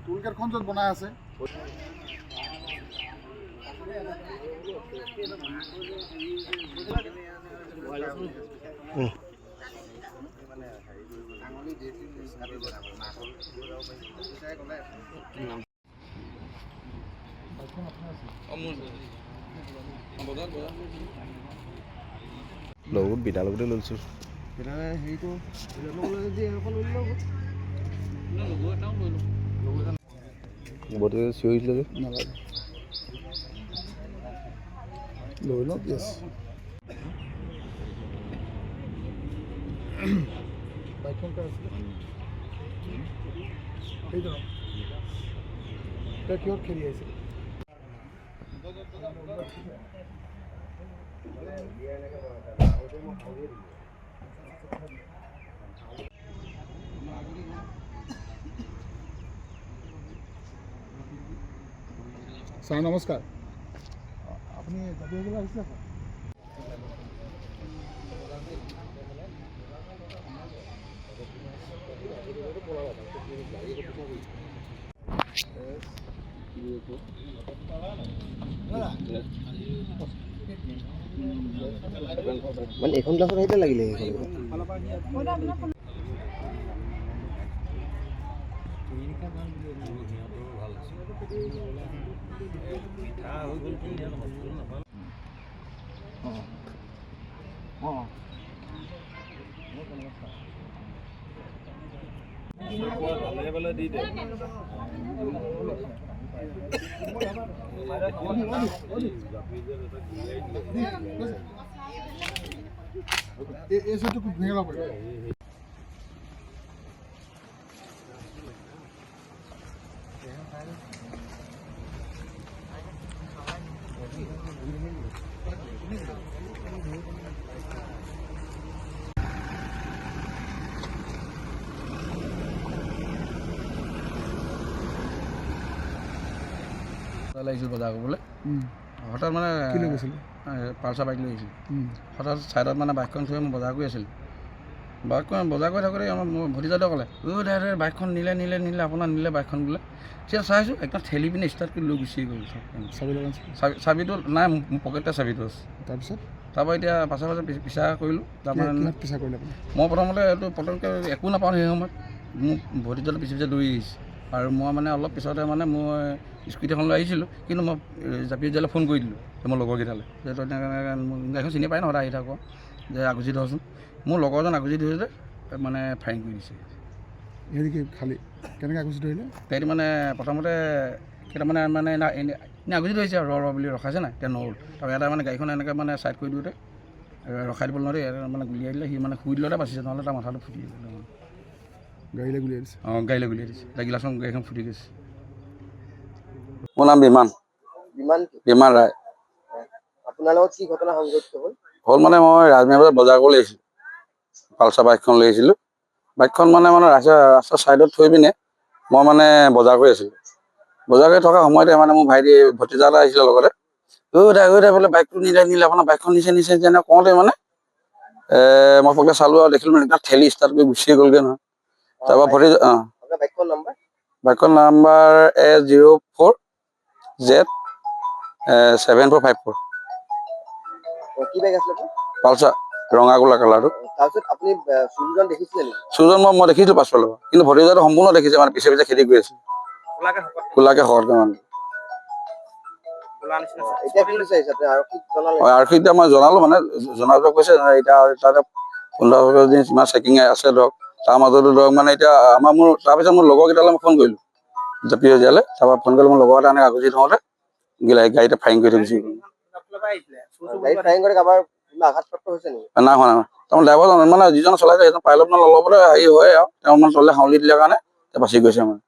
টুলকেট খন য'ত বনাই আছে লগত বিদাৰ লগতে লৈছোঁ হেৰিটো বহুতে চিঞৰিছিলে যে নালাগে লৈ লওক গেছ বাইকখন কাৰ আছিলে সেইটো কিহত খেলি আহিছিলে ছাৰ নমস্কাৰ আপুনি জাপিয়াবলৈ আহিছিলে মানে এখন ক্লাছত আহিলে লাগিলে এই সেটুকু ভেঙে লাভ পারে লাগিছিল বজাৰ কৰিবলৈ হঠাৎ মানে কি লৈ গৈছিলে পালচাৰ বাইক লৈ আহিছিল হঠাৎ ছাইডত মানে বাইকখন থৈ মই বজাৰ কৰি আছিলোঁ বাইকখন বজাৰ কৰি থাকোঁতে আমাৰ ভতিজাটোৱে ক'লে দাদা বাইকখন নিলে আপোনাৰ নিলে বাইকখন বোলে তেতিয়া চাইছোঁ একদম ঠেলি পিনে ষ্টাৰ্ট কৰি লৈ গুচি গ'ল চাবিটো নাই মোৰ পকেটতে চাবিটো আছে তাৰপৰা এতিয়া পাছে পিছা কৰিলোঁ তাৰপৰা পিছা কৰিলে মই প্ৰথমতে এইটো পটককৈ একো নাপাওঁ সেই সময়ত মোক ভতিজাটো পিছে দৌৰি আহিছে আৰু মই মানে অলপ পিছতে মানে মই স্কুটি এখন লৈ আহিছিলোঁ কিন্তু মই জাপিয়ালে ফোন কৰি দিলোঁ মোৰ লগৰকেইটালৈ যে তই গাড়ীখন চিনি পাই নহয় আহি থাকোঁ যে আগুচি ধৰচোন মোৰ লগৰজন আগুচি ধৰিলে মানে ফাইন কৰি দিছে হেৰি কি খালী কেনেকৈ আগুচি ধৰিলে তেহেঁতি মানে প্ৰথমতে কেইটামানে মানে এনে আগুচি ধৰিছে আৰু ৰ বুলি ৰখাইছে নাই এতিয়া নৰল তাৰপৰা এটা মানে গাড়ীখন এনেকৈ মানে চাইড কৰি দিওঁতে ৰখাই দিব নোৱাৰি মানে গুলিয়াই দিলে সি মানে শুই দিলতে বাচিছে নহ'লে তাৰ মাথাটো ফুটি দিলে গাড়ীলৈ গুলিয়াই দিছে গাড়ীলৈ গুলিয়াই দিছে এতিয়া গিলাচখন গাড়ীখন ফুটি গৈছে মোৰ নাম বিমান ৰায় আপোনাৰ লগত কি ঘটনা সংঘটিত হ'ল মানে মই ৰাজমিয়া বজাৰ কৰি আহিছিলোঁ পালচাৰ বাইকখন লৈ আহিছিলোঁ বাইকখন মানে ৰাস্তাৰ ছাইডত থৈ পিনে মই মানে বজাৰ কৰি আছিলোঁ বজাৰ কৰি থকা সময়তে মানে মোৰ ভাইটি ভতিজা এটা আহিছিলে লগতে দাই বোলে বাইকটো নিলে আপোনাৰ বাইকখন নিছে যেনে কওঁতে মানে মই পকে চালোঁ আৰু দেখিলোঁ মানে একদম ঠেলি ষ্টাৰ্ট কৰি গুচিয়ে গ'লগৈ নহয় তাৰপৰা ভতিজা বাইকৰ নাম্বাৰ A04Z7454 পালচাৰ ৰঙা গোলা কালাৰটো চুজন মই দেখিছিলোঁ পাছফালৰ পৰা কিন্তু ভতিজাটো সম্পূৰ্ণ দেখিছে মানে পিছে খেদি গৈ আছে কোলাকে শকতকৈ মানে আৰক্ষী এতিয়া মই জনালোঁ মানে জনাব কৈছে এতিয়া তাতে 15 দিন ইমান চেকিং আছে ধৰক তাৰ মাজতো ধৰক মানে এতিয়া মোৰ তাৰপিছত মোৰ লগৰকেইটালৈ মই ফোন কৰিলোঁ জাপিয়া দিয়ালৈ তাৰপৰা ফোন কৰিলোঁ মোৰ লগৰ এটা এনেকৈ আগুচি থওঁতে গাড়ীতে ফাইন কৰি থৈ গুচি গ'ল নাই হোৱা তাৰমানে ড্ৰাইভাৰজন মানে যিজন চলাইছে সেইজন পাইলট মানে অলপতে হেৰি হয় আৰু তেওঁ মানে তললৈ হাউলি দিলে কাৰণে বাচি গৈছে মানে